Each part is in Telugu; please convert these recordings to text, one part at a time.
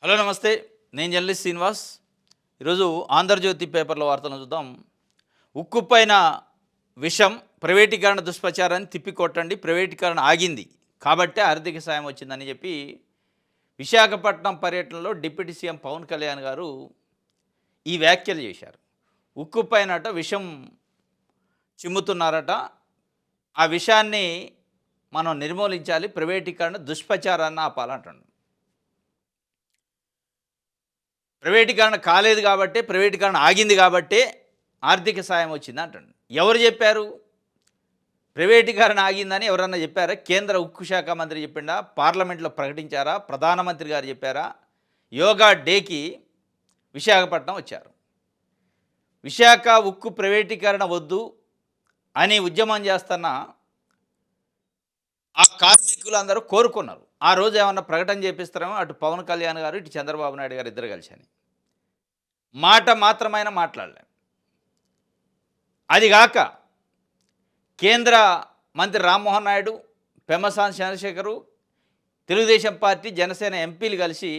హలో నమస్తే. నేను జర్నలిస్ట్ శ్రీనివాస్. ఈరోజు ఆంధ్రజ్యోతి పేపర్లో వార్తలను చూద్దాం. ఉక్కు పైన విషం, ప్రైవేటీకరణ దుష్ప్రచారాన్ని తిప్పికొట్టండి, ప్రైవేటీకరణ ఆగింది కాబట్టే ఆర్థిక సాయం వచ్చిందని చెప్పి విశాఖపట్నం పర్యటనలో డిప్యూటీ సీఎం పవన్ కళ్యాణ్ గారు ఈ వ్యాఖ్యలు చేశారు. ఉక్కు పైనట విషం చిమ్ముతున్నారట. ఆ విషయాన్ని మనం నిర్మూలించాలి, ప్రైవేటీకరణ దుష్ప్రచారాన్ని ఆపాలంటున్నాడు. ప్రైవేటీకరణ కాలేదు కాబట్టే, ప్రైవేటీకరణ ఆగింది కాబట్టే ఆర్థిక సాయం వచ్చింది అంటాడు. ఎవరు చెప్పారు? ప్రైవేటీకరణ ఆగిందని ఎవరన్నా చెప్పారా? కేంద్ర ఉక్కు శాఖ మంత్రి చెప్పిండా? పార్లమెంట్లో ప్రకటించారా? ప్రధానమంత్రి గారు చెప్పారా? యోగా డేకి విశాఖపట్నం వచ్చారు. విశాఖ ఉక్కు ప్రైవేటీకరణ వద్దు అని ఉద్యమం చేస్తున్న ఆ కార్మికులందరూ కోరుకున్నారు. ఆ రోజు ఏమన్నా ప్రకటన చేపిస్తారేమో అటు పవన్ కళ్యాణ్ గారు, ఇటు చంద్రబాబు నాయుడు గారు ఇద్దరు కలిసి అని. మాట మాత్రమైనా మాట్లాడలే. అదిగాక కేంద్ర మంత్రి రామ్మోహన్ నాయుడు, పెమ్మసాని చంద్రశేఖరు, తెలుగుదేశం పార్టీ, జనసేన ఎంపీలు కలిసి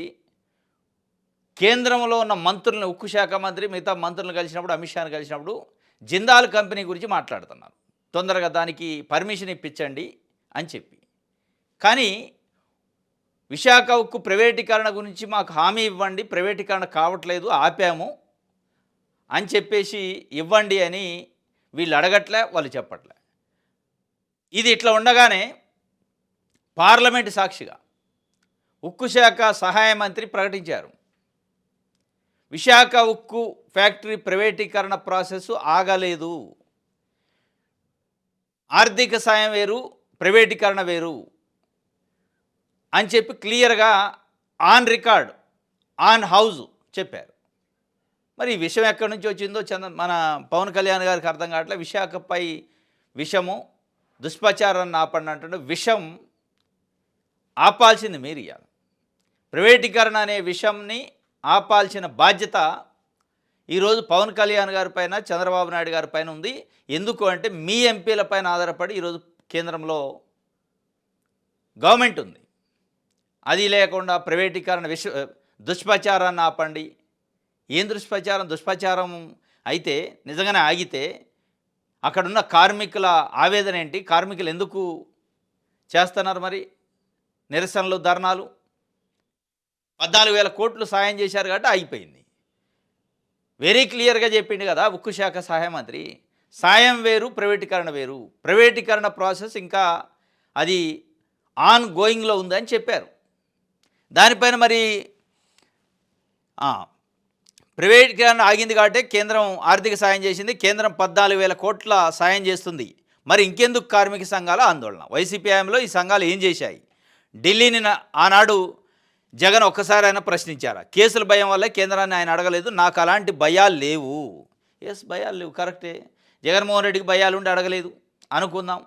కేంద్రంలో ఉన్న మంత్రులను, ఉక్కు శాఖ మంత్రి మిగతా మంత్రులను కలిసినప్పుడు, అమిత్ షాను కలిసినప్పుడు జిందాల్ కంపెనీ గురించి మాట్లాడుతున్నారు. తొందరగా దానికి పర్మిషన్ ఇప్పించండి అని చెప్పి. కానీ విశాఖ ఉక్కు ప్రైవేటీకరణ గురించి మాకు హామీ ఇవ్వండి, ప్రైవేటీకరణ కావట్లేదు, ఆపాము అని చెప్పేసి ఇవ్వండి అని వీళ్ళు అడగట్లే, వాళ్ళు చెప్పట్లే. ఇది ఇట్లా ఉండగానే పార్లమెంటు సాక్షిగా ఉక్కు శాఖ సహాయ మంత్రి ప్రకటించారు. విశాఖ ఉక్కు ఫ్యాక్టరీ ప్రైవేటీకరణ ప్రాసెస్ ఆగలేదు. ఆర్థిక సాయం వేరు, ప్రైవేటీకరణ వేరు అని చెప్పి క్లియర్గా ఆన్ రికార్డ్, ఆన్ హౌజ్ చెప్పారు. మరి ఈ విషయం ఎక్కడి నుంచి వచ్చిందో మన పవన్ కళ్యాణ్ గారికి అర్థం కావట్లేదు. విశాఖపై విషము, దుష్ప్రచారాన్ని ఆపండి అంటుండే. విషం ఆపాల్సింది మీరు ఇవ్వాలి. ప్రైవేటీకరణ అనే విషయంని ఆపాల్సిన బాధ్యత ఈరోజు పవన్ కళ్యాణ్ గారి పైన, చంద్రబాబు నాయుడు గారి పైన ఉంది. ఎందుకు అంటే మీ ఎంపీల పైన ఆధారపడి ఈరోజు కేంద్రంలో గవర్నమెంట్ ఉంది. అది లేకుండా ప్రైవేటీకరణ దుష్ప్రచారాన్ని ఆపండి. ఏం దుష్ప్రచారం? దుష్ప్రచారం అయితే నిజంగానే ఆగితే అక్కడున్న కార్మికుల ఆవేదన ఏంటి? కార్మికులు ఎందుకు చేస్తున్నారు మరి నిరసనలు, ధర్నాలు? 14,000 కోట్లు సాయం చేశారు కాబట్టి ఆగిపోయింది. వెరీ క్లియర్గా చెప్పిండు కదా ఉక్కు శాఖ సహాయ మంత్రి. సాయం వేరు, ప్రైవేటీకరణ వేరు. ప్రైవేటీకరణ ప్రాసెస్ ఇంకా అది ఆన్ గోయింగ్లో ఉందని చెప్పారు. దానిపైన మరి ప్రైవేటీకరణ ఆగింది కాబట్టి కేంద్రం ఆర్థిక సాయం చేసింది. కేంద్రం 14,000 కోట్ల సాయం చేస్తుంది. మరి ఇంకెందుకు కార్మిక సంఘాల ఆందోళన? వైసీపీ హయాంలో ఈ సంఘాలు ఏం చేశాయి? ఢిల్లీని ఆనాడు జగన్ ఒక్కసారి ఆయన ప్రశ్నించారా? కేసుల భయం వల్ల కేంద్రాన్ని ఆయన అడగలేదు. నాకు అలాంటి భయాలు లేవు. ఎస్, భయాలు లేవు, కరెక్టే. జగన్మోహన్ రెడ్డికి భయాలు ఉండి అడగలేదు అనుకుందాం.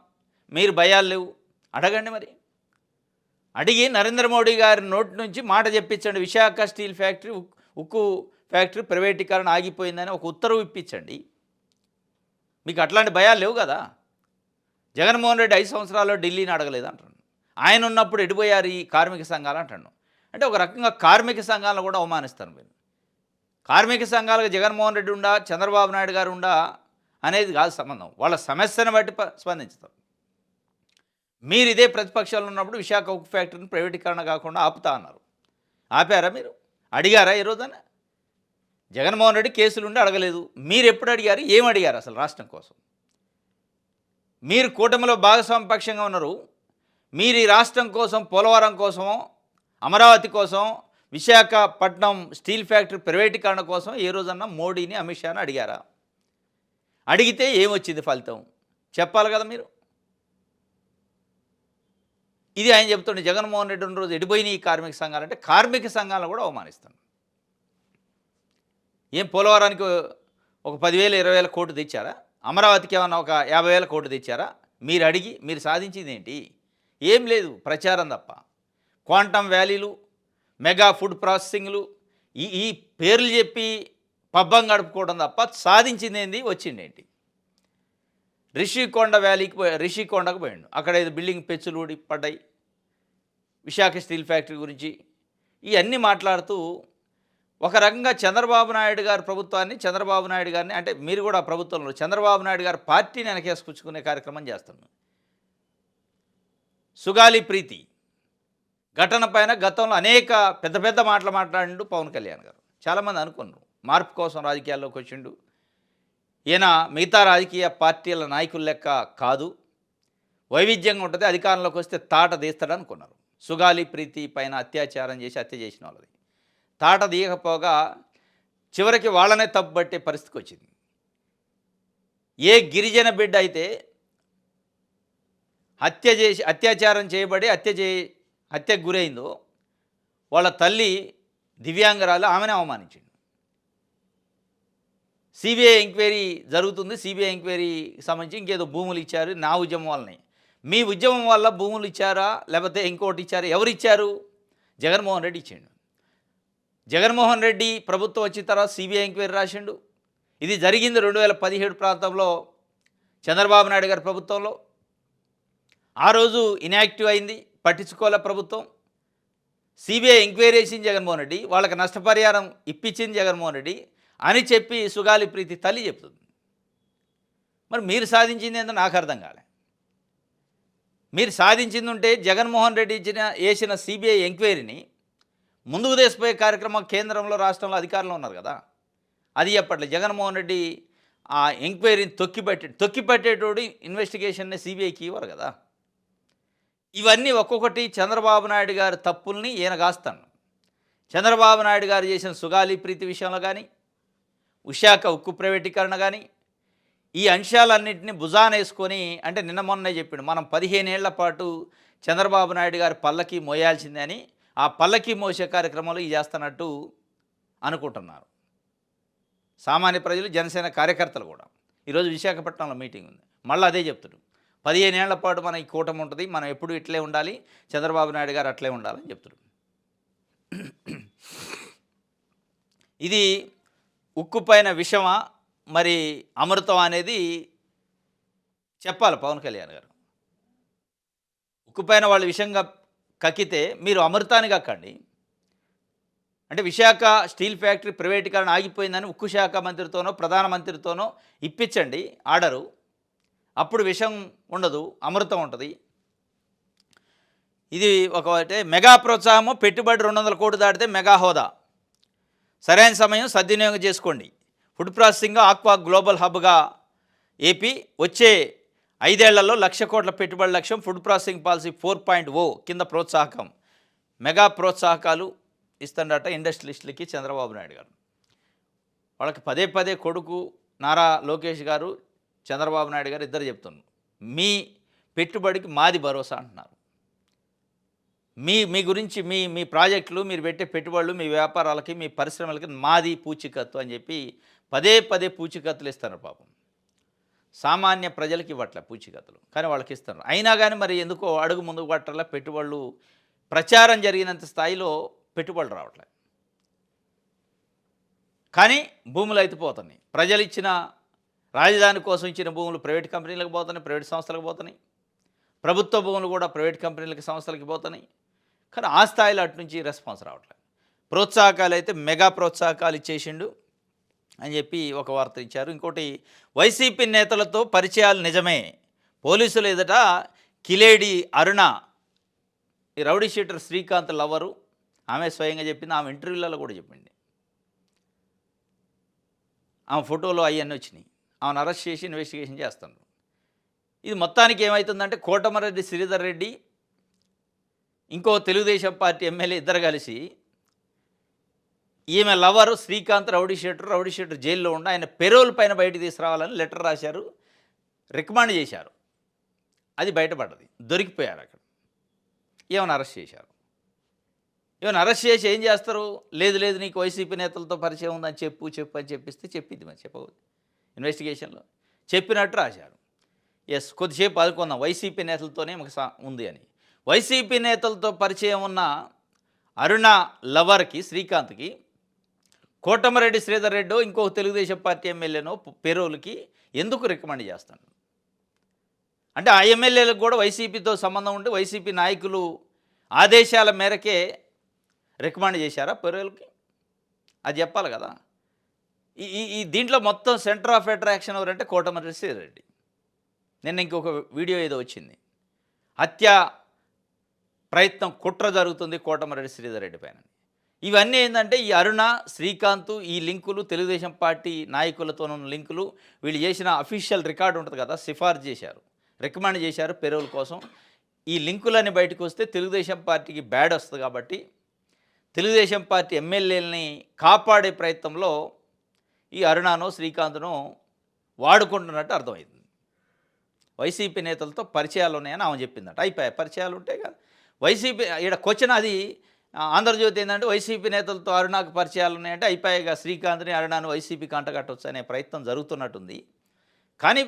మీరు భయాలు లేవు, అడగండి. మరి అడిగి నరేంద్ర మోడీ గారి నోటి నుంచి మాట చెప్పించండి. విశాఖ స్టీల్ ఫ్యాక్టరీ, ఉక్కు ఫ్యాక్టరీ ప్రైవేటీకరణ ఆగిపోయిందని ఒక ఉత్తర్వు ఇప్పించండి. మీకు అట్లాంటి భయాలు లేవు కదా. జగన్మోహన్ రెడ్డి 5 సంవత్సరాల్లో ఢిల్లీని అడగలేదు అంటాడు. ఆయన ఉన్నప్పుడు ఎడిపోయారు ఈ కార్మిక సంఘాలు అంటాడు. అంటే ఒక రకంగా కార్మిక సంఘాలను కూడా అవమానిస్తారు మీరు. కార్మిక సంఘాలకు జగన్మోహన్ రెడ్డి ఉండా, చంద్రబాబు నాయుడు గారు ఉండా అనేది కాదు సంబంధం. వాళ్ళ సమస్యను బట్టి స్పందించుతారు. మీరు ఇదే ప్రతిపక్షాలు ఉన్నప్పుడు విశాఖ ఉక్కు ఫ్యాక్టరీని ప్రైవేటీకరణ కాకుండా ఆపుతా అన్నారు. ఆపారా? మీరు అడిగారా ఈరోజన? జగన్మోహన్ రెడ్డి కేసులు ఉండి అడగలేదు. మీరు ఎప్పుడు అడిగారు? ఏం అడిగారు అసలు రాష్ట్రం కోసం? మీరు కూటమిలో భాగస్వామ్య పక్షంగా ఉన్నారు. మీరు ఈ రాష్ట్రం కోసం, పోలవరం కోసమో, అమరావతి కోసం, విశాఖపట్నం స్టీల్ ఫ్యాక్టరీ ప్రైవేటీకరణ కోసం ఏ రోజన్నా మోడీని, అమిత్ షాని అడిగారా? అడిగితే ఏమొచ్చింది ఫలితం? చెప్పాలి కదా మీరు. ఇది ఆయన చెప్తుండే. జగన్మోహన్ రెడ్డి ఉన్న రోజు ఎడిపోయినాయి ఈ కార్మిక సంఘాలు అంటే కార్మిక సంఘాలను కూడా అవమానిస్తాను. ఏం పోలవరానికి ఒక 10,000, 20,000 కోట్లు తెచ్చారా? అమరావతికి ఏమన్నా ఒక 50,000 కోట్లు తెచ్చారా? మీరు అడిగి మీరు సాధించింది ఏంటి? ఏం లేదు, ప్రచారం తప్ప. క్వాంటమ్ వ్యాలీలు, మెగా ఫుడ్ ప్రాసెసింగ్లు, ఈ పేర్లు చెప్పి పబ్బం గడుపుకోవడం తప్ప సాధించింది ఏంది, వచ్చిందేంటి? రిషికొండకు పోయిండు. అక్కడ 5 బిల్డింగ్ పెచ్చులు ఊడి పడ్డాయి. విశాఖ స్టీల్ ఫ్యాక్టరీ గురించి ఇవన్నీ మాట్లాడుతూ ఒక రకంగా చంద్రబాబు నాయుడు గారి ప్రభుత్వాన్ని, చంద్రబాబు నాయుడు గారిని, అంటే మీరు కూడా ఆ ప్రభుత్వంలో చంద్రబాబు నాయుడు గారి పార్టీని వెనకేసుకునే కార్యక్రమం చేస్తున్నాం. సుగాలి ప్రీతి ఘటన పైన గతంలో అనేక పెద్ద పెద్ద మాటలు మాట్లాడిండు పవన్ కళ్యాణ్ గారు. చాలామంది అనుకున్నారు మార్పు కోసం రాజకీయాల్లోకి వచ్చిండు, ఈయన మిగతా రాజకీయ పార్టీల నాయకుల లెక్క కాదు, వైవిధ్యంగా ఉంటుంది, అధికారంలోకి వస్తే తాట తీస్తాడు అనుకున్నారు. సుగాలి ప్రీతి పైన అత్యాచారం చేసి హత్య చేసిన వాళ్ళది తాట తీయకపోగా చివరికి వాళ్ళనే తప్పుబట్టే పరిస్థితికి వచ్చింది. ఏ గిరిజన బిడ్డ అయితే అత్యాచారం చేయబడి హత్యకు గురైందో వాళ్ళ తల్లి దివ్యాంగరాలు ఆమెనే అవమానించింది. సిబిఐ ఎంక్వైరీ జరుగుతుంది, సిబిఐ ఎంక్వైరీకి సంబంధించి ఇంకేదో భూములు ఇచ్చారు నా ఉద్యమం వల్లనే. మీ ఉద్యమం వల్ల భూములు ఇచ్చారా లేకపోతే ఇంకోటి ఇచ్చారా? ఎవరు ఇచ్చారు? జగన్మోహన్ రెడ్డి ఇచ్చిండు. జగన్మోహన్ రెడ్డి ప్రభుత్వం వచ్చిన తర్వాత సిబిఐ ఎంక్వైరీ రాసిండు. ఇది జరిగింది 2017 ప్రాంతంలో చంద్రబాబు నాయుడు గారి ప్రభుత్వంలో. ఆ రోజు ఇన్యాక్టివ్ అయింది, పట్టించుకోలే ప్రభుత్వం. సిబిఐ ఎంక్వైరీ చేసింది జగన్మోహన్ రెడ్డి, వాళ్ళకి నష్టపరిహారం ఇప్పించింది జగన్మోహన్ రెడ్డి అని చెప్పి సుగాలి ప్రీతి తల్లి చెప్తుంది. మరి మీరు సాధించింది ఏంటో నాకు అర్థం కాలే. మీరు సాధించింది ఉంటే జగన్మోహన్ రెడ్డి వేసిన సిబిఐ ఎంక్వైరీని ముందుకు తీసిపోయే కార్యక్రమం కేంద్రంలో రాష్ట్రంలో అధికారంలో ఉన్నారు కదా, అది చెప్పట్లేదు. జగన్మోహన్ రెడ్డి ఆ ఎంక్వైరీని తొక్కిపట్టేటోడు ఇన్వెస్టిగేషన్ని సిబిఐకి ఇవ్వరు కదా. ఇవన్నీ ఒక్కొక్కటి చంద్రబాబు నాయుడు గారి తప్పుల్ని ఈయన కాస్తాను. చంద్రబాబు నాయుడు గారు చేసిన సుగాలి ప్రీతి విషయంలో కానీ, విశాఖ ఉక్కు ప్రైవేటీకరణ కానీ, ఈ అంశాలన్నింటినీ భుజాన వేసుకొని, అంటే నిన్న మొన్నే చెప్పిండు మనం 15 ఏళ్ల పాటు చంద్రబాబు నాయుడు గారి పల్లకి మోయాల్సిందే అని, ఆ పల్లకి మోసే కార్యక్రమంలో ఇది చేస్తున్నట్టు అనుకుంటున్నారు సామాన్య ప్రజలు, జనసేన కార్యకర్తలు కూడా. ఈరోజు విశాఖపట్నంలో మీటింగ్ ఉంది, మళ్ళీ అదే చెప్తున్నారు. 15 ఏళ్ల పాటు మన ఈ కూటమి ఉంటుంది, మనం ఎప్పుడు ఇట్లే ఉండాలి, చంద్రబాబు నాయుడు గారు అట్లే ఉండాలని చెప్తున్నారు. ఇది ఉక్కు పైన విషమా మరి అమృతం అనేది చెప్పాలి పవన్ కళ్యాణ్ గారు. ఉక్కు పైన వాళ్ళు విషంగా కక్కితే మీరు అమృతాన్ని కక్కండి. అంటే విశాఖ స్టీల్ ఫ్యాక్టరీ ప్రైవేటీకరణ ఆగిపోయిందని ఉక్కు శాఖ మంత్రితోనో ప్రధానమంత్రితోనో ఇప్పించండి ఆర్డరు, అప్పుడు విషం ఉండదు, అమృతం ఉంటుంది. ఇది ఒకటే మెగా ప్రోత్సాహము, పెట్టుబడి 200 కోట్లు దాటితే మెగా హోదా, సరైన సమయం సద్వినియోగం చేసుకోండి. ఫుడ్ ప్రాసెసింగ్ ఆక్వా గ్లోబల్ హబ్గా ఏపీ, వచ్చే 5 ఏళ్లలో 1,00,000 కోట్ల పెట్టుబడి లక్ష్యం. ఫుడ్ ప్రాసెసింగ్ పాలసీ 4.0 కింద ప్రోత్సాహకం, మెగా ప్రోత్సాహకాలు ఇస్తుండట ఇండస్ట్రియలిస్టులకి చంద్రబాబు నాయుడు గారు. వాళ్ళకి పదే పదే కొడుకు నారా లోకేష్ గారు, చంద్రబాబు నాయుడు గారు ఇద్దరు చెప్తున్నారు, మీ పెట్టుబడికి మాది భరోసా అంటున్నారు. మీ గురించి మీ ప్రాజెక్టులు, మీరు పెట్టే పెట్టుబడులు, మీ వ్యాపారాలకి, మీ పరిశ్రమలకి మాది పూచీకత్తు అని చెప్పి పదే పదే పూచీకత్తులు ఇస్తున్నారు. పాపం సామాన్య ప్రజలకి ఇవ్వట్లే పూచీకత్తులు, కానీ వాళ్ళకి ఇస్తున్నారు. అయినా కానీ మరి ఎందుకో అడుగు ముందుకు పట్టట్లే, పెట్టుబడులు ప్రచారం జరిగినంత స్థాయిలో పెట్టుబడులు రావట్లేదు. కానీ భూములు అయితే పోతున్నాయి. ప్రజలు ఇచ్చిన, రాజధాని కోసం ఇచ్చిన భూములు ప్రైవేట్ కంపెనీలకు పోతున్నాయి, ప్రైవేట్ సంస్థలకు పోతున్నాయి. ప్రభుత్వ భూములు కూడా ప్రైవేట్ కంపెనీలకి, సంస్థలకి పోతున్నాయి. కానీ ఆ స్థాయిలో అటు నుంచి రెస్పాన్స్ రావట్లేదు. ప్రోత్సాహకాలు అయితే మెగా ప్రోత్సాహకాలు ఇచ్చేసిండు అని చెప్పి ఒక వార్త ఇచ్చారు. ఇంకోటి, వైసీపీ నేతలతో పరిచయాలు నిజమే, పోలీసులు ఎదుట కిలేడి అరుణ, ఈ రౌడీ షీటర్ శ్రీకాంత్ లవరు, ఆమె స్వయంగా చెప్పింది, ఆమె ఇంటర్వ్యూలలో కూడా చెప్పింది. ఆమె ఫోటోలు అవన్నీ వచ్చినాయి. ఆమెను అరెస్ట్ చేసి ఇన్వెస్టిగేషన్ చేస్తున్నారు. ఇది మొత్తానికి ఏమవుతుందంటే, కోటమరెడ్డి శ్రీధర్ రెడ్డి ఇంకో తెలుగుదేశం పార్టీ ఎమ్మెల్యే ఇద్దరు కలిసి ఈమె లవరు శ్రీకాంత్ రౌడీ షీటర్ జైల్లో ఉండి ఆయన పెరోల్ పైన బయటికి తీసుకురావాలని లెటర్ రాశారు, రికమెండ్ చేశారు. అది బయటపడ్డది, దొరికిపోయారు. అక్కడ ఏమైనా అరెస్ట్ చేశారు. ఏమైనా అరెస్ట్ చేసి ఏం చేస్తారు? లేదు నీకు వైసీపీ నేతలతో పరిచయం ఉందని చెప్పు అని చెప్పిస్తే చెప్పింది, మరి చెప్పకూడదు. ఇన్వెస్టిగేషన్లో చెప్పినట్టు రాశారు. ఎస్, కొద్దిసేపు అనుకుందాం వైసీపీ నేతలతోనే మాకు ఉంది అని. వైసీపీ నేతలతో పరిచయం ఉన్న అరుణ లవర్కి, శ్రీకాంత్కి, కోటమరెడ్డి శ్రీధర్ రెడ్డో ఇంకో తెలుగుదేశం పార్టీ ఎమ్మెల్యేనో పెరోల్కి ఎందుకు రికమెండ్ చేస్తాను? అంటే ఆ ఎమ్మెల్యేలకు కూడా వైసీపీతో సంబంధం ఉండి వైసీపీ నాయకులు ఆదేశాల మేరకే రికమెండ్ చేశారా పేరోల్కి? అది చెప్పాలి కదా. ఈ ఈ ఈ దీంట్లో మొత్తం సెంటర్ ఆఫ్ అట్రాక్షన్ ఎవరంటే కోటమిరెడ్డి శ్రీధర్. నిన్న ఇంకొక వీడియో ఏదో వచ్చింది, హత్య ప్రయత్నం కుట్ర జరుగుతుంది కోటమిరెడ్డి శ్రీధర్ రెడ్డి పైన. ఇవన్నీ ఏంటంటే ఈ అరుణ, శ్రీకాంత్, ఈ లింకులు, తెలుగుదేశం పార్టీ నాయకులతో ఉన్న లింకులు, వీళ్ళు చేసిన అఫీషియల్ రికార్డు ఉంటుంది కదా, సిఫార్సు చేశారు, రికమెండ్ చేశారు పెరోల్ కోసం. ఈ లింకులన్నీ బయటకు వస్తే తెలుగుదేశం పార్టీకి బ్యాడ్ వస్తుంది కాబట్టి తెలుగుదేశం పార్టీ ఎమ్మెల్యేలని కాపాడే ప్రయత్నంలో ఈ అరుణానో శ్రీకాంత్నో వాడుకుంటున్నట్టు అర్థమైంది. వైసీపీ నేతలతో పరిచయాలు ఉన్నాయని ఆమె చెప్పిందట. అయిపోయాయి పరిచయాలు ఉంటే కదా. వైసీపీ ఇక్కడ క్వశ్చన్ అది ఆంధ్రజ్యోతి ఏంటంటే వైసీపీ నేతలతో అరుణాకు పరిచయాలు ఉన్నాయంటే అయిపోయాయిగా శ్రీకాంత్ని అరుణాను వైసీపీకి అంటగట్టవచ్చు అనే ప్రయత్నం జరుగుతున్నట్టుంది. కానీ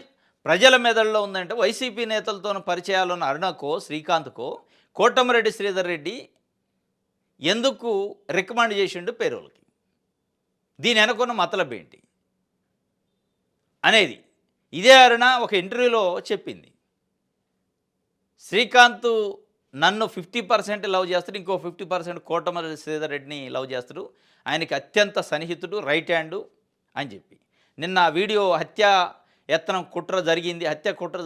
ప్రజల మెదడులో ఉందంటే వైసీపీ నేతలతో పరిచయాలు ఉన్న అరుణకో శ్రీకాంత్కో కోటమిరెడ్డి శ్రీధర్ రెడ్డి ఎందుకు రికమెండ్ చేసిండు పేరోల్కి, దీని వెనుకున్న మతలబ్ ఏంటి అనేది. ఇదే అరుణ ఒక ఇంటర్వ్యూలో చెప్పింది, శ్రీకాంత్ నన్ను 50% లవ్ చేస్తాడు, ఇంకో 50% కోటమిరెడ్డి శ్రీధర్ రెడ్డిని లవ్ చేస్తాడు, ఆయనకి అత్యంత సన్నిహితుడు, రైట్ హ్యాండు అని చెప్పి. నిన్న వీడియో హత్య కుట్ర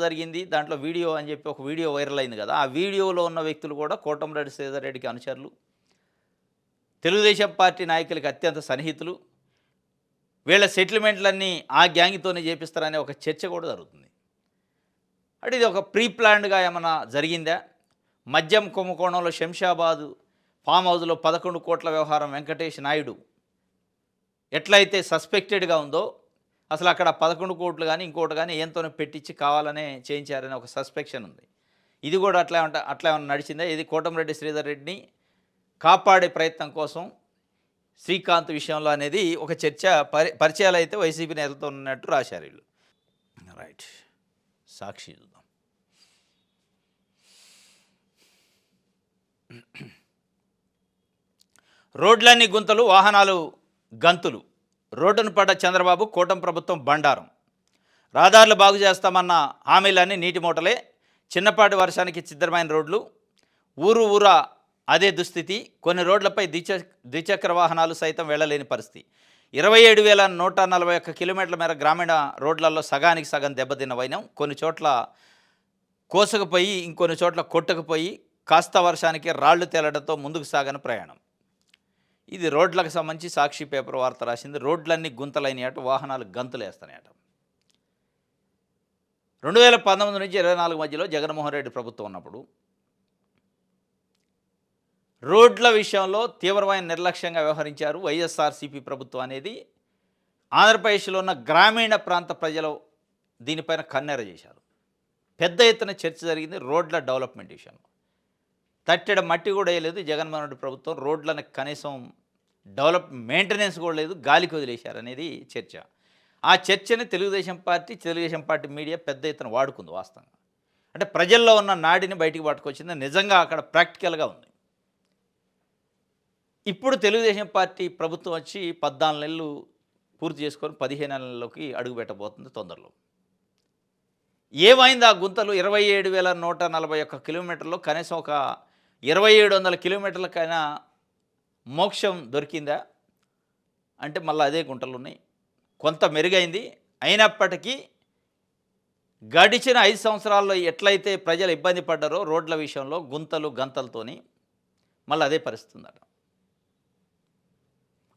జరిగింది దాంట్లో వీడియో అని చెప్పి ఒక వీడియో వైరల్ అయింది కదా, ఆ వీడియోలో ఉన్న వ్యక్తులు కూడా కోటమిరెడ్డి శ్రీధర్ రెడ్డికి అనుచరులు, తెలుగుదేశం పార్టీ నాయకులకి అత్యంత సన్నిహితులు, వీళ్ళ సెటిల్మెంట్లన్నీ ఆ గ్యాంగ్తోనే చేపిస్తారనే ఒక చర్చ కూడా జరుగుతుంది. అంటే ఇది ఒక ప్రీ ప్లాన్డ్గా ఏమైనా జరిగిందా? మద్యం కుంభకోణంలో శంషాబాద్ ఫామ్ హౌస్లో 11 కోట్ల వ్యవహారం వెంకటేష్ నాయుడు ఎట్లయితే సస్పెక్టెడ్గా ఉందో, అసలు అక్కడ 11 కోట్లు కానీ ఇంకోటి కానీ ఏంతోనే పెట్టించి కావాలనే చేయించారనే ఒక సస్పెక్షన్ ఉంది. ఇది కూడా అట్లా ఏమన్నా నడిచిందా? ఇది కోటమిరెడ్డి శ్రీధర్ రెడ్డిని కాపాడే ప్రయత్నం కోసం శ్రీకాంత్ విషయంలో అనేది ఒక చర్చ. పరిచయాలు అయితే వైసీపీ నేతలతో ఉన్నట్టు రాశారు వీళ్ళు. రైట్, సాక్షి చూద్దాం. రోడ్లన్నీ గుంతలు, వాహనాలు గంతులు, రోడ్డును పడ్డ చంద్రబాబు, కూటమి ప్రభుత్వం బండారం. రహదారులు బాగు చేస్తామన్న హామీలన్నీ నీటి మూటలే, చిన్నపాటి వర్షానికి సిద్ధమైన రోడ్లు, ఊరా అదే దుస్థితి. కొన్ని రోడ్లపై ద్విచక్ర వాహనాలు సైతం వెళ్ళలేని పరిస్థితి. 27,141 కిలోమీటర్ల మేర గ్రామీణ రోడ్లలో సగానికి సగం దెబ్బతిన్న వైనం. కొన్ని చోట్ల కోసకపోయి ఇంకొన్ని చోట్ల కొట్టకపోయి కాస్త వర్షానికి రాళ్లు తేలడంతో ముందుకు సాగని ప్రయాణం. ఇది రోడ్లకు సంబంధించి సాక్షి పేపర్ వార్త రాసింది. రోడ్లన్నీ గుంతలైనయట, వాహనాలు గంతులేస్తున్నాయట. 2019 నుంచి 24 మధ్యలో జగన్మోహన్ రెడ్డి ప్రభుత్వం ఉన్నప్పుడు రోడ్ల విషయంలో తీవ్రమైన నిర్లక్ష్యంగా వ్యవహరించారు వైఎస్ఆర్సీపీ ప్రభుత్వం అనేది ఆంధ్రప్రదేశ్లో ఉన్న గ్రామీణ ప్రాంత ప్రజలు దీనిపైన కన్నెర చేశారు. పెద్ద ఎత్తున చర్చ జరిగింది రోడ్ల డెవలప్మెంట్ విషయంలో. తట్టెడ మట్టి కూడా వేయలేదు జగన్మోహన్ రెడ్డి ప్రభుత్వం, రోడ్లను కనీసం మెయింటెనెన్స్ కూడా లేదు, గాలికి వదిలేశారు అనేది చర్చ. ఆ చర్చని తెలుగుదేశం పార్టీ మీడియా పెద్ద ఎత్తున వాడుకుంది. వాస్తవంగా అంటే ప్రజల్లో ఉన్న నాడిని బయటికి పట్టుకొచ్చింది, నిజంగా అక్కడ ప్రాక్టికల్గా ఉంది. ఇప్పుడు తెలుగుదేశం పార్టీ ప్రభుత్వం వచ్చి 14 నెలలు పూర్తి చేసుకొని 15 నెలల్లోకి అడుగుపెట్టబోతుంది తొందరలో. ఏమైంది ఆ గుంతలు? 27,141 కిలోమీటర్లో కనీసం ఒక 2,700 కిలోమీటర్లకైనా మోక్షం దొరికిందా అంటే మళ్ళీ అదే గుంటలు ఉన్నాయి. కొంత మెరుగైంది, అయినప్పటికీ గడిచిన 5 సంవత్సరాల్లో ఎట్లయితే ప్రజలు ఇబ్బంది పడ్డారో రోడ్ల విషయంలో గుంతలు గంతలతోని మళ్ళీ అదే పరిస్థితి ఉందట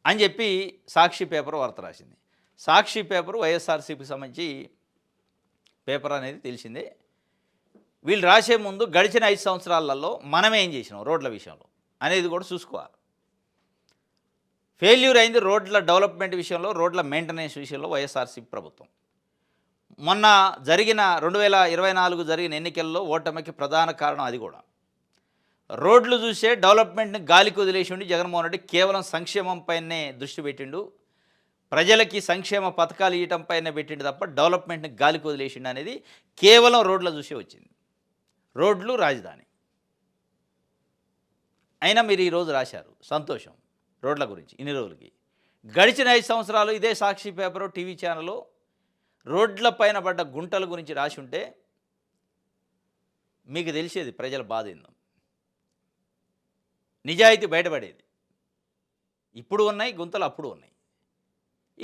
అని చెప్పి సాక్షి పేపర్ వార్త రాసింది. సాక్షి పేపరు వైఎస్ఆర్సీపీకి సంబంధించి పేపర్ అనేది తెలిసిందే. వీళ్ళు రాసే ముందు గడిచిన 5 సంవత్సరాలలో మనం ఏం చేసినాం రోడ్ల విషయంలో అనేది కూడా చూసుకోవాలి. ఫెయిల్యూర్ అయింది రోడ్ల డెవలప్మెంట్ విషయంలో, రోడ్ల మెయింటెనెన్స్ విషయంలో వైఎస్ఆర్సీపీ ప్రభుత్వం. మొన్న జరిగిన 2024 జరిగిన ఎన్నికల్లో ఓటమికి ప్రధాన కారణం అది కూడా. రోడ్లు చూసే డెవలప్మెంట్ని గాలికి వదిలేసిండు జగన్మోహన్ రెడ్డి. కేవలం సంక్షేమంపైనే దృష్టి పెట్టిండు, ప్రజలకి సంక్షేమ పథకాలు ఇవ్వటంపైనే పెట్టిండు తప్ప డెవలప్మెంట్ని గాలికి వదిలేసిండు అనేది కేవలం రోడ్ల చూసే వచ్చింది. రోడ్లు రాజధాని అయినా మీరు ఈరోజు రాశారు, సంతోషం రోడ్ల గురించి. ఇన్ని రోజులకి గడిచిన 5 సంవత్సరాలు ఇదే సాక్షి పేపరు టీవీ ఛానల్లో రోడ్ల పైన పడ్డ గుంటల గురించి రాసి ఉంటే మీకు తెలిసేది ప్రజల బాధ ఏందో, నిజాయితీ బయటపడేది. ఇప్పుడు ఉన్నాయి, గుంతలు అప్పుడు ఉన్నాయి.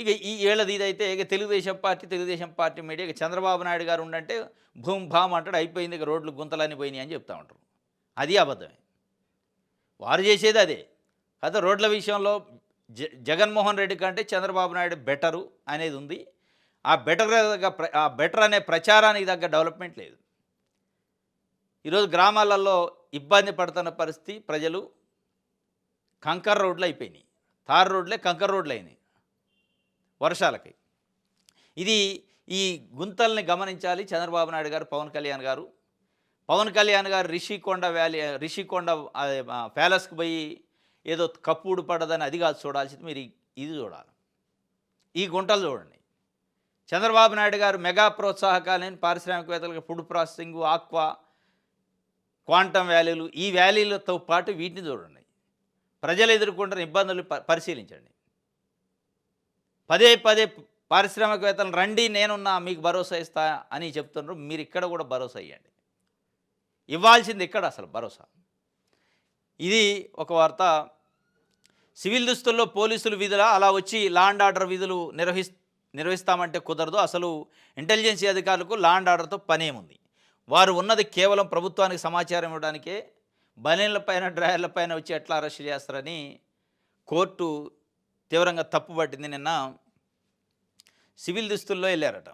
ఇక ఈ ఏళ్ళది ఇదైతే ఇక తెలుగుదేశం పార్టీ మీడియా ఇక చంద్రబాబు నాయుడు గారు ఉండంటే భూమ్ భామ్ అంటాడు, అయిపోయింది, ఇక రోడ్లు గుంతలన్నీ పోయినాయి అని చెప్తా ఉంటారు. అది అబద్ధమే. వారు చేసేది అదే. అయితే రోడ్ల విషయంలో జగన్మోహన్ రెడ్డి కంటే చంద్రబాబు నాయుడు బెటరు అనేది ఉంది. ఆ బెటర్ అనే ప్రచారానికి తగ్గ డెవలప్మెంట్ లేదు. ఈరోజు గ్రామాలలో ఇబ్బంది పడుతున్న పరిస్థితి, ప్రజలు కంకర రోడ్లు అయిపోయినాయి. తార్ రోడ్లే కంకర రోడ్లు అయినాయి వర్షాలకి. ఇది ఈ గుంతల్ని గమనించాలి చంద్రబాబు నాయుడు గారు, పవన్ కళ్యాణ్ గారు రిషికొండ ప్యాలెస్కి పోయి ఏదో కప్పుడు పడదని అది కాదు చూడాల్సింది, మీరు ఇది చూడాలి. ఈ గుంటలు చూడండి. చంద్రబాబు నాయుడు గారు మెగా ప్రోత్సాహకాలని పారిశ్రామికవేత్తలకు ఫుడ్ ప్రాసెసింగ్, ఆక్వా, క్వాంటమ్ వ్యాలీలు, ఈ వ్యాలీలతో పాటు వీటిని చూడండి. ప్రజలు ఎదుర్కొంటున్న ఇబ్బందులు పరిశీలించండి. పదే పారిశ్రామికవేత్తలను రండి, నేనున్నా, మీకు భరోసా ఇస్తా అని చెప్తున్నారు. మీరు ఇక్కడ కూడా భరోసా ఇవ్వండి. ఇవ్వాల్సింది ఇక్కడ అసలు భరోసా. ఇది ఒక వార్త. సివిల్ దుస్తుల్లో పోలీసులు విధుల అలా వచ్చి లా అండ్ ఆర్డర్ విధులు నిర్వహిస్తామంటే కుదరదు. అసలు ఇంటెలిజెన్సీ అధికారులకు లా అండ్ ఆర్డర్తో పనేముంది? వారు ఉన్నది కేవలం ప్రభుత్వానికి సమాచారం ఇవ్వడానికే. బనీన్లపైన డ్రాయర్లపైన వచ్చి ఎట్లా అరెస్ట్ చేస్తారని కోర్టు తీవ్రంగా తప్పుపట్టింది. నిన్న సివిల్ దుస్తుల్లో వెళ్ళారట.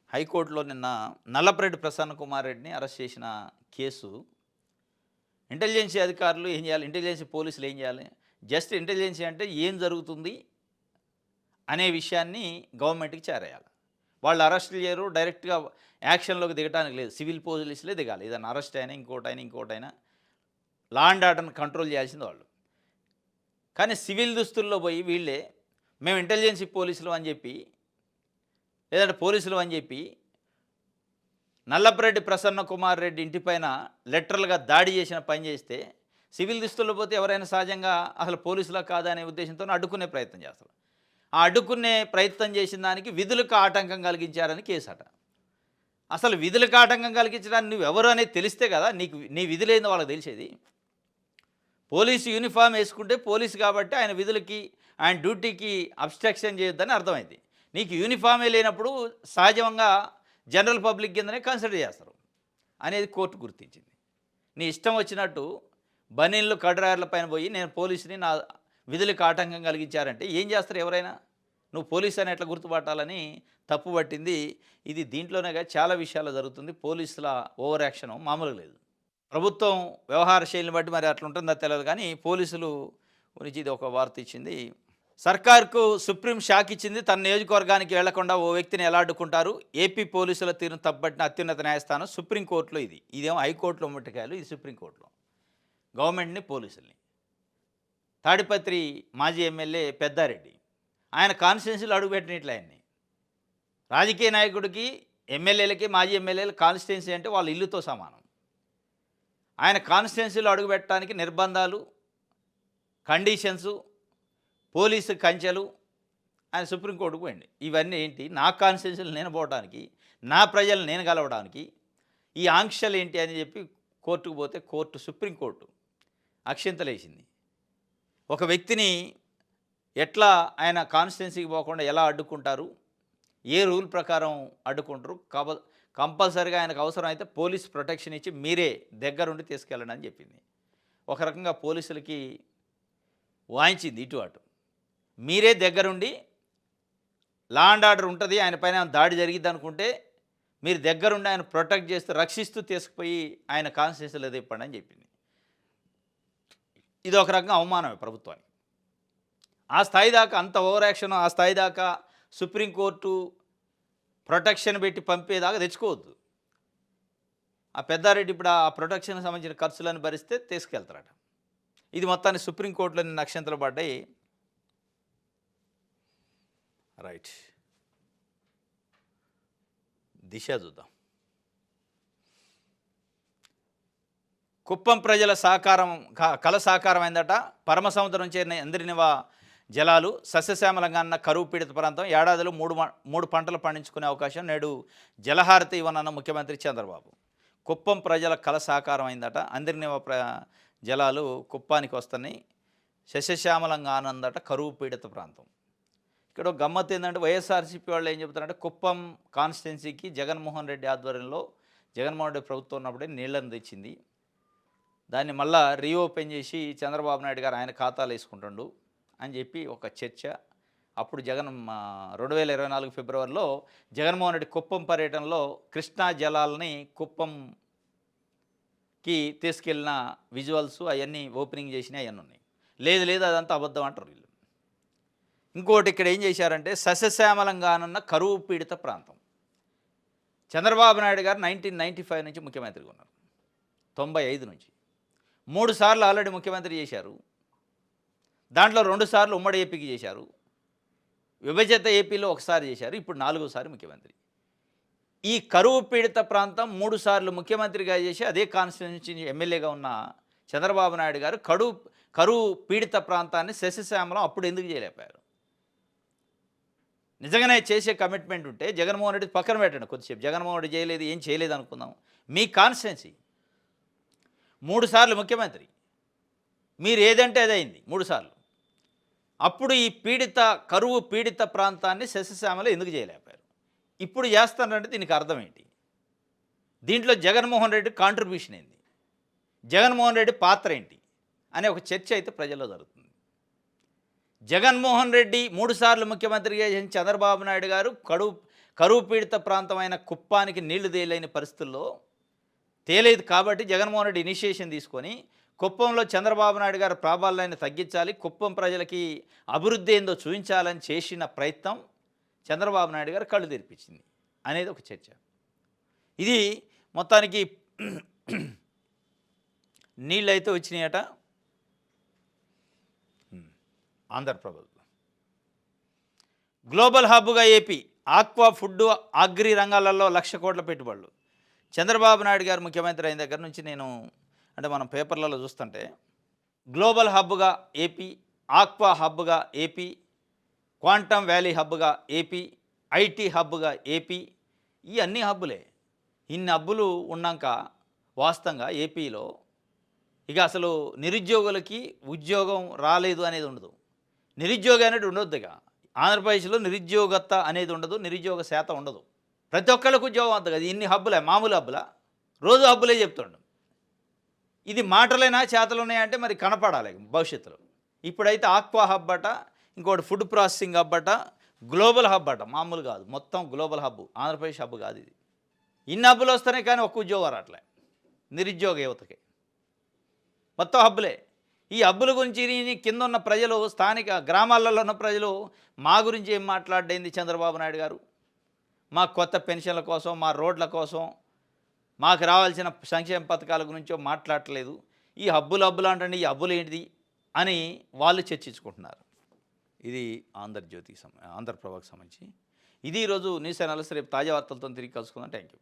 హైకోర్టులో నిన్న నల్లపరెడ్డి ప్రసన్న కుమార్ రెడ్డిని అరెస్ట్ చేసిన కేసు, ఇంటెలిజెన్సీ అధికారులు ఏం చేయాలి, ఇంటెలిజెన్సీ పోలీసులు ఏం చేయాలి? జస్ట్ ఇంటెలిజెన్సీ అంటే ఏం జరుగుతుంది అనే విషయాన్ని గవర్నమెంట్కి చేరేయాలి. వాళ్ళు అరెస్టులు చేయరు, డైరెక్ట్గా యాక్షన్లోకి దిగడానికి లేదు. సివిల్ పోలీసులే దిగాలి. ఏదైనా అరెస్ట్ అయినా ఇంకోటైనా లా అండ్ ఆర్డర్ని కంట్రోల్ చేయాల్సింది వాళ్ళు. కానీ సివిల్ దుస్తుల్లో పోయి వీళ్ళే మేము ఇంటెలిజెన్సీ పోలీసులు అని చెప్పి, లేదంటే పోలీసులు అని చెప్పి నల్లపరెడ్డి ప్రసన్న కుమార్ రెడ్డి ఇంటిపైన లెటర్లుగా దాడి చేసిన పని చేస్తే, సివిల్ దుస్తుల్లో పోతే ఎవరైనా సహజంగా అసలు పోలీసులా కాదా అనే ఉద్దేశంతో అడ్డుకునే ప్రయత్నం చేస్తారు. ఆ అడ్డుకునే ప్రయత్నం చేసిన దానికి విధులకు ఆటంకం కలిగించారని కేసట. అసలు విధులకు ఆటంకం కలిగించడానికి నువ్వెవరు అనేది తెలిస్తే కదా నీ విధులేందో వాళ్ళకి తెలిసేది. పోలీసు యూనిఫామ్ వేసుకుంటే పోలీసు కాబట్టి ఆయన విధులకి, ఆయన డ్యూటీకి అబ్స్ట్రక్షన్ చేయొద్దని అర్థమైంది. నీకు యూనిఫామే లేనప్పుడు సహజంగా జనరల్ పబ్లిక్ కిందనే కన్సిడర్ చేస్తారు అనేది కోర్టు గుర్తించింది. నీ ఇష్టం వచ్చినట్టు బనీన్లు కడ్రాయర్ల పైన పోయి నేను పోలీసుని నా విధులకు ఆటంకం కలిగించారంటే ఏం చేస్తారు ఎవరైనా? నువ్వు పోలీసు అని ఎట్లా గుర్తుపట్టాలని తప్పు పట్టింది. ఇది దీంట్లోనే చాలా విషయాలు జరుగుతుంది. పోలీసుల ఓవర్ యాక్షన్ మామూలుగా లేదు. ప్రభుత్వం వ్యవహార శైలిని బట్టి మరి అట్లా ఉంటుందో తెలియదు, కానీ పోలీసులు గురించి ఇది ఒక వార్త ఇచ్చింది. సర్కార్కు సుప్రీం షాక్ ఇచ్చింది. తన నియోజకవర్గానికి వెళ్లకుండా ఓ వ్యక్తిని ఎలా అడ్డుకుంటారు? ఏపీ పోలీసుల తీరును తప్పబట్టిన అత్యున్నత న్యాయస్థానం సుప్రీంకోర్టులో. ఇదేమో హైకోర్టులో ముట్టకాయలు, ఇది సుప్రీంకోర్టులో. గవర్నమెంట్ని, పోలీసుల్ని. తాడిపత్రి మాజీ ఎమ్మెల్యే పెద్దారెడ్డి ఆయన కాన్స్టిట్యున్సీలో అడుగుపెట్టినట్లు ఆయన్ని. రాజకీయ నాయకుడికి, ఎమ్మెల్యేలకి, మాజీ ఎమ్మెల్యేలు కాన్స్టిట్యున్సీ అంటే వాళ్ళ ఇల్లుతో సమానం. ఆయన కాన్స్టిట్యున్సీలో అడుగుపెట్టడానికి నిర్బంధాలు, కండిషన్సు, పోలీసు కంచెలు, ఆయన సుప్రీంకోర్టుకు పోయింది. ఇవన్నీ ఏంటి? నా కాన్స్టిట్యున్సీలు నేను పోవడానికి, నా ప్రజలు నేను కలవడానికి ఈ ఆంక్షలు ఏంటి అని చెప్పి కోర్టుకు పోతే సుప్రీంకోర్టు అక్షింతలేసింది. ఒక వ్యక్తిని ఎట్లా ఆయన కాన్స్టిట్యున్సీకి పోకుండా ఎలా అడ్డుకుంటారు, ఏ రూల్ ప్రకారం అడ్డుకుంటారు, కంపల్సరీగా ఆయనకు అవసరం అయితే పోలీస్ ప్రొటెక్షన్ ఇచ్చి మీరే దగ్గరుండి తీసుకెళ్ళండి అని చెప్పింది. ఒక రకంగా పోలీసులకి వాయించింది ఇటు అటు. మీరే దగ్గరుండి, లా అండ్ ఆర్డర్ ఉంటుంది, ఆయన పైన దాడి జరిగిద్ది అనుకుంటే మీరు దగ్గరుండి ఆయన ప్రొటెక్ట్ చేస్తూ రక్షిస్తూ తీసుకుపోయి ఆయన కాన్స్టిట్యున్సీలో తిప్పండి అని చెప్పింది. ఇది ఒక రకంగా అవమానమే ప్రభుత్వానికి. ఆ స్థాయి దాకా అంత ఓవర్ యాక్షన్, ఆ స్థాయి దాకా సుప్రీంకోర్టు ప్రొటెక్షన్ పెట్టి పంపేదాకా తెచ్చుకోవద్దు. ఆ పెద్దారెడ్డి ఇప్పుడు ఆ ప్రొటెక్షన్కి సంబంధించిన ఖర్చులను భరిస్తే తీసుకెళ్తారట. ఇది మొత్తాన్ని సుప్రీంకోర్టులో నిన్న అక్షంతలు పడ్డాయి. రైట్, దిశ చూద్దాం. కుప్పం ప్రజల కళ సాకారం అయిందట. పరమసముద్రం చేరిన ఎందరినివా జలాలు. సస్యశ్యామలంగా ఉన్న కరువు పీడిత ప్రాంతం. ఏడాదిలో మూడు పంటలు పండించుకునే అవకాశం. నేడు జలహారతి ఇవ్వనన్న ముఖ్యమంత్రి చంద్రబాబు. కుప్పం ప్రజల కల సాకారం అయిందట. అందరినీ జలాలు కుప్పానికి వస్తున్నాయి. సస్యశ్యామలంగా ఆనందట కరువు పీడిత ప్రాంతం. ఇక్కడ ఒక గమ్మత్తు ఏంటంటే వైఎస్ఆర్సీపీ వాళ్ళు ఏం చెబుతారంటే కుప్పం కాన్స్టిట్యున్సీకి జగన్మోహన్ రెడ్డి ఆధ్వర్యంలో జగన్మోహన్ రెడ్డి ప్రభుత్వం ఉన్నప్పుడే నీళ్లను తెచ్చింది. దాన్ని మళ్ళా రీఓపెన్ చేసి చంద్రబాబు నాయుడు గారు ఆయన ఖాతాలు వేసుకుంటుండు అని చెప్పి ఒక చర్చ. అప్పుడు 2024 ఫిబ్రవరిలో జగన్మోహన్ రెడ్డి కుప్పం పర్యటనలో కృష్ణా జలాలని కుప్పంకి తీసుకెళ్ళిన విజువల్స్ అవన్నీ ఓపెనింగ్ చేసినాయి, అవన్నీ ఉన్నాయి. లేదు అదంతా అబద్ధం అంటారు వీళ్ళు. ఇంకోటి ఇక్కడ ఏం చేశారంటే సస్యశ్యామలంగానున్న కరువు పీడిత ప్రాంతం. చంద్రబాబు నాయుడు గారు 1995 నుంచి ముఖ్యమంత్రిగా ఉన్నారు, 95 నుంచి 3 సార్లు ఆల్రెడీ ముఖ్యమంత్రి చేశారు. దాంట్లో 2 సార్లు ఉమ్మడి ఏపీకి చేశారు, విభజిత ఏపీలో ఒకసారి చేశారు, ఇప్పుడు 4వసారి ముఖ్యమంత్రి. ఈ కరువు పీడిత ప్రాంతం 3 సార్లు ముఖ్యమంత్రిగా చేసి అదే కాన్స్టిట్యున్సీ ఎమ్మెల్యేగా ఉన్న చంద్రబాబు నాయుడు గారు కరువు పీడిత ప్రాంతాన్ని సస్యశ్యామలం అప్పుడు ఎందుకు చేయలేకపోయారు? నిజంగానే చేసే కమిట్మెంట్ ఉంటే జగన్మోహన్ రెడ్డి పక్కన పెట్టండి కొద్దిసేపు. జగన్మోహన్ రెడ్డి చేయలేదు, ఏం చేయలేదు అనుకుందాం. మీ కాన్స్టిట్యున్సీ 3 సార్లు ముఖ్యమంత్రి, మీరు ఏదంటే అదే అయింది 3 సార్లు. అప్పుడు ఈ కరువు పీడిత ప్రాంతాన్ని సస్యశ్యామలం ఎందుకు చేయలేకపోయారు? ఇప్పుడు చేస్తానంటే దీనికి అర్థం ఏంటి? దీంట్లో జగన్మోహన్ రెడ్డి కాంట్రిబ్యూషన్ ఏంది, జగన్మోహన్ రెడ్డి పాత్ర ఏంటి అనే ఒక చర్చ అయితే ప్రజల్లో జరుగుతుంది. జగన్మోహన్ రెడ్డి 3 సార్లు ముఖ్యమంత్రిగా చేసిన చంద్రబాబు నాయుడు గారు కరువు పీడిత ప్రాంతమైన కుప్పానికి నీళ్లు తేలేని పరిస్థితుల్లో తేలేదు కాబట్టి జగన్మోహన్ రెడ్డి ఇనిషియేషన్ తీసుకొని కుప్పంలో చంద్రబాబు నాయుడు గారు ప్రాబల్యాన్ని తగ్గించాలి, కుప్పం ప్రజలకి అభివృద్ధి ఏందో చూపించాలని చేసిన ప్రయత్నం చంద్రబాబు నాయుడు గారు కళ్ళు తెరిపించింది అనేది ఒక చర్చ. ఇది మొత్తానికి నీళ్ళు అయితే వచ్చినాయట ఆంధ్రప్రదేశ్లో. గ్లోబల్ హబ్గా ఏపీ ఆక్వా ఫుడ్ అగ్రి రంగాలలో 1,00,000 కోట్ల పెట్టుబడులు. చంద్రబాబు నాయుడు గారు ముఖ్యమంత్రి అయిన దగ్గర నుంచి మనం పేపర్లలో చూస్తుంటే గ్లోబల్ హబ్గా ఏపీ, ఆక్వా హబ్గా ఏపీ, క్వాంటమ్ వ్యాలీ హబ్గా ఏపీ, ఐటీ హబ్గా ఏపీ, ఈ అన్ని హబ్బులే. ఇన్ని హబ్బులు ఉన్నాక వాస్తవంగా ఏపీలో ఇక అసలు నిరుద్యోగులకి ఉద్యోగం రాలేదు అనేది ఉండదు, నిరుద్యోగం అనేది ఉండొద్దు. ఇక ఆంధ్రప్రదేశ్లో నిరుద్యోగత అనేది ఉండదు, నిరుద్యోగ శాతం ఉండదు. ప్రతి ఒక్కళ్ళకు ఉద్యోగం వద్దు కదా. ఇన్ని హబ్బులే, మామూలు హబ్బులా? రోజు హబ్బులే చెప్తుండు. ఇది మాటలైనా చేతలు ఉన్నాయంటే మరి కనపడాలి భవిష్యత్తులో. ఇప్పుడైతే ఆక్వా హబ్ అట, ఇంకోటి ఫుడ్ ప్రాసెసింగ్ హబ్ అట, గ్లోబల్ హబ్ అట. మామూలు కాదు, మొత్తం గ్లోబల్ హబ్, ఆంధ్రప్రదేశ్ హబ్ కాదు ఇది. ఇన్ని హబ్బులు వస్తున్నాయి కానీ ఒక్క ఉద్యోగం రావట్లే నిరుద్యోగ యువతకి. మొత్తం హబ్బులే. ఈ హబ్బుల గురించి కింద ఉన్న ప్రజలు, స్థానిక గ్రామాలలో ఉన్న ప్రజలు మా గురించి ఏం మాట్లాడేంది చంద్రబాబు నాయుడు గారు? మా కొత్త పెన్షన్ల కోసం, మా రోడ్ల కోసం, మాకు రావాల్సిన సంక్షేమ పథకాల గురించో మాట్లాడట్లేదు. ఈ హబ్బులు అంటే ఈ హబ్బులు ఏంటిది అని వాళ్ళు చర్చించుకుంటున్నారు. ఇది ఆంధ్రప్రభకు సంబంధించి. ఇది ఈరోజు న్యూస్ అనాలిసిస్. రేపు తాజా వార్తలతో తిరిగి కలుసుకుందాం. Thank you.